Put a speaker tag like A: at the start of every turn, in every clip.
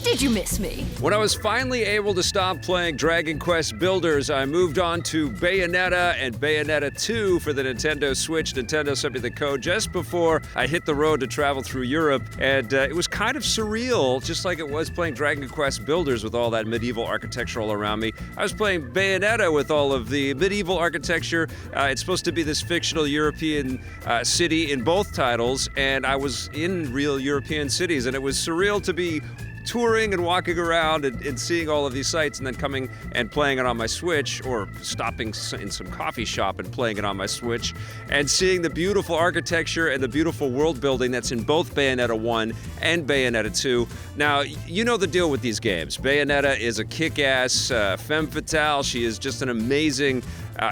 A: Did you miss me?
B: When I was finally able to stop playing Dragon Quest Builders, I moved on to Bayonetta and Bayonetta 2 for the Nintendo Switch. Nintendo sent me the code just before I hit the road to travel through Europe, and it was kind of surreal, just like it was playing Dragon Quest Builders with all that medieval architecture all around me. I was playing Bayonetta with all of the medieval architecture. It's supposed to be this fictional European city in both titles, and I was in real European cities, and it was surreal to be touring and walking around and seeing all of these sites and then coming and playing it on my Switch, or stopping in some coffee shop and playing it on my Switch and seeing the beautiful architecture and the beautiful world building that's in both Bayonetta 1 and Bayonetta 2. Now, you know the deal with these games. Bayonetta is a kick-ass femme fatale. She is just an amazing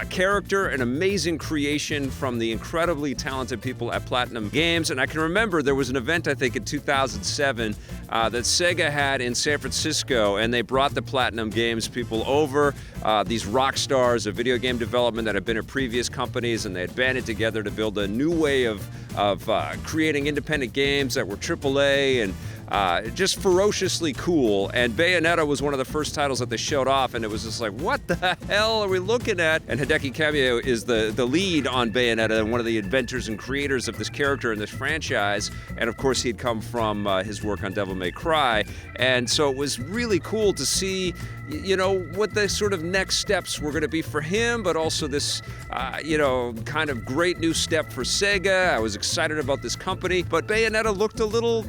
B: character, an amazing creation from the incredibly talented people at Platinum Games. And I can remember there was an event, I think in 2007, that Sega had in San Francisco, and they brought the Platinum Games people over, these rock stars of video game development that had been at previous companies, and they had banded together to build a new way of creating independent games that were AAA and just ferociously cool. And Bayonetta was one of the first titles that they showed off, and it was just like, what the hell are we looking at? And Hideki Kamiya is the lead on Bayonetta and one of the inventors and creators of this character in this franchise. And of course, he'd come from his work on Devil May Cry. And so it was really cool to see, you know, what the sort of next steps were going to be for him, but also this, kind of great new step for Sega. I was excited about this company, but Bayonetta looked a little,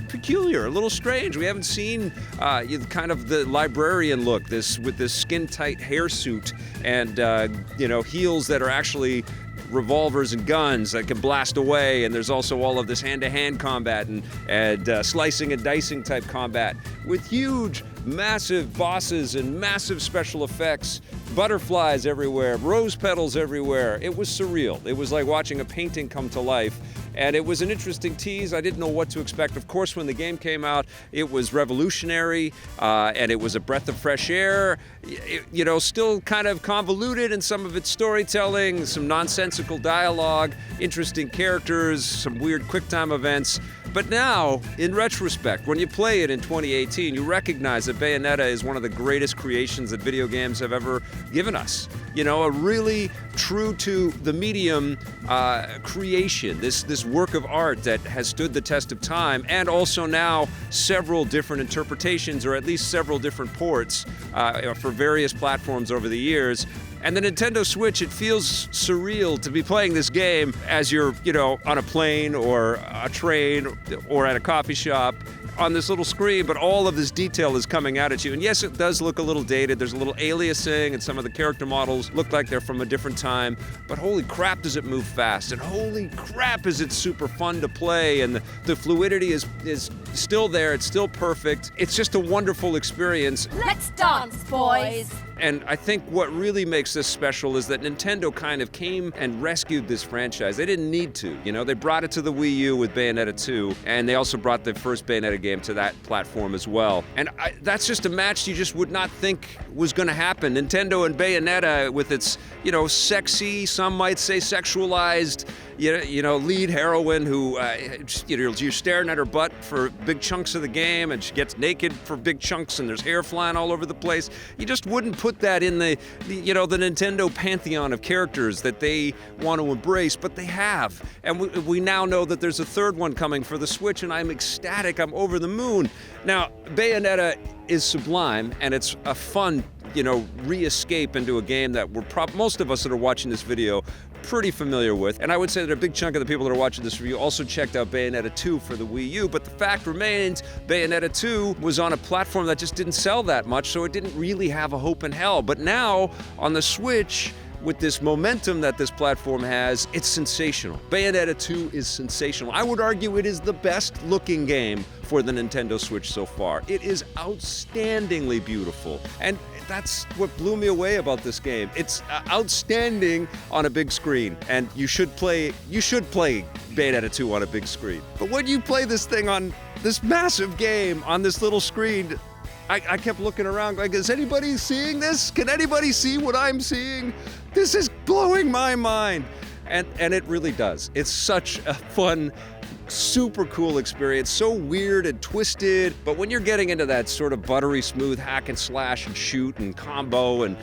B: peculiar, a little strange. We haven't seen kind of the librarian look, with this skin-tight hairsuit and, heels that are actually revolvers and guns that can blast away, and there's also all of this hand-to-hand combat and slicing and dicing type combat with huge, massive bosses and massive special effects, butterflies everywhere, rose petals everywhere. It was surreal. It was like watching a painting come to life. And it was an interesting tease. I didn't know what to expect. Of course, when the game came out, it was revolutionary, and it was a breath of fresh air. Still kind of convoluted in some of its storytelling, some nonsensical dialogue, interesting characters, some weird QuickTime events. But now, in retrospect, when you play it in 2018, you recognize that Bayonetta is one of the greatest creations that video games have ever given us. A really true to the medium creation, this work of art that has stood the test of time, and also now several different interpretations, or at least several different ports for various platforms over the years. And the Nintendo Switch, it feels surreal to be playing this game as you're, on a plane or a train or at a coffee shop on this little screen, but all of this detail is coming out at you. And yes, it does look a little dated. There's a little aliasing, and some of the character models look like they're from a different time. But holy crap, does it move fast, and holy crap, is it super fun to play, and the fluidity is still there. It's still perfect. It's just a wonderful experience.
A: Let's dance, boys!
B: And I think what really makes this special is that Nintendo kind of came and rescued this franchise. They didn't need to, They brought it to the Wii U with Bayonetta 2, and they also brought the first Bayonetta game to that platform as well. And that's just a match you just would not think was going to happen. Nintendo and Bayonetta with its, sexy, some might say sexualized, lead heroine who, you're staring at her butt for big chunks of the game, and she gets naked for big chunks, and there's hair flying all over the place. You just wouldn't put that in the Nintendo pantheon of characters that they want to embrace, but they have. And we now know that there's a third one coming for the Switch, and I'm ecstatic. I'm over the moon. Now, Bayonetta is sublime, and it's a fun, re-escape into a game that most of us that are watching this video pretty familiar with. And I would say that a big chunk of the people that are watching this review also checked out Bayonetta 2 for the Wii U, but the fact remains, Bayonetta 2 was on a platform that just didn't sell that much, so it didn't really have a hope in hell. But now, on the Switch, with this momentum that this platform has, it's sensational. Bayonetta 2 is sensational. I would argue it is the best looking game for the Nintendo Switch so far. It is outstandingly beautiful. And that's what blew me away about this game. It's outstanding on a big screen, and you should play Bayonetta 2 on a big screen. But when you play this thing on this massive game on this little screen, I kept looking around like, is anybody seeing this? Can anybody see what I'm seeing? This is blowing my mind. And it really does. It's such a fun, super cool experience, so weird and twisted, but when you're getting into that sort of buttery smooth hack and slash and shoot and combo and,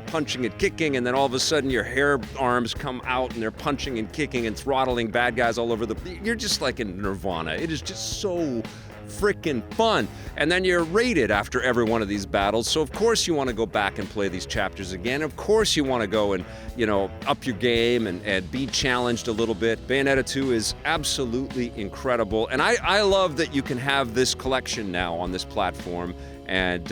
B: punching and kicking, and then all of a sudden your hair arms come out and they're punching and kicking and throttling bad guys all over you're just like in nirvana. It is just so freaking fun. And then you're rated after every one of these battles, so of course you want to go back and play these chapters again. Of course you want to go and, up your game and be challenged a little bit. Bayonetta 2 is absolutely incredible, and I love that you can have this collection now on this platform. And,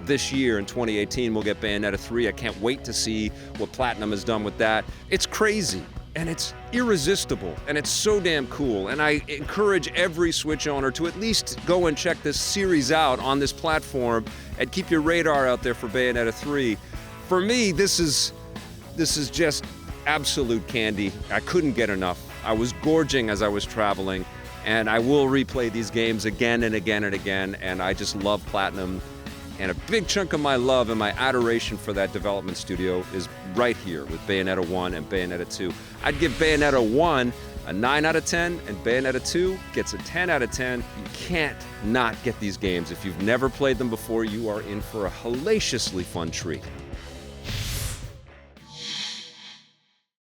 B: this year in 2018, we'll get Bayonetta 3. I can't wait to see what Platinum has done with that. It's crazy. And it's irresistible, and it's so damn cool. And I encourage every Switch owner to at least go and check this series out on this platform and keep your radar out there for Bayonetta 3. For me, this is just absolute candy. I couldn't get enough. I was gorging as I was traveling, and I will replay these games again and again and again, and I just love Platinum. And a big chunk of my love and my adoration for that development studio is right here with Bayonetta 1 and Bayonetta 2. I'd give Bayonetta 1 a 9 out of 10, and Bayonetta 2 gets a 10 out of 10. You can't not get these games. If you've never played them before, you are in for a hellaciously fun treat.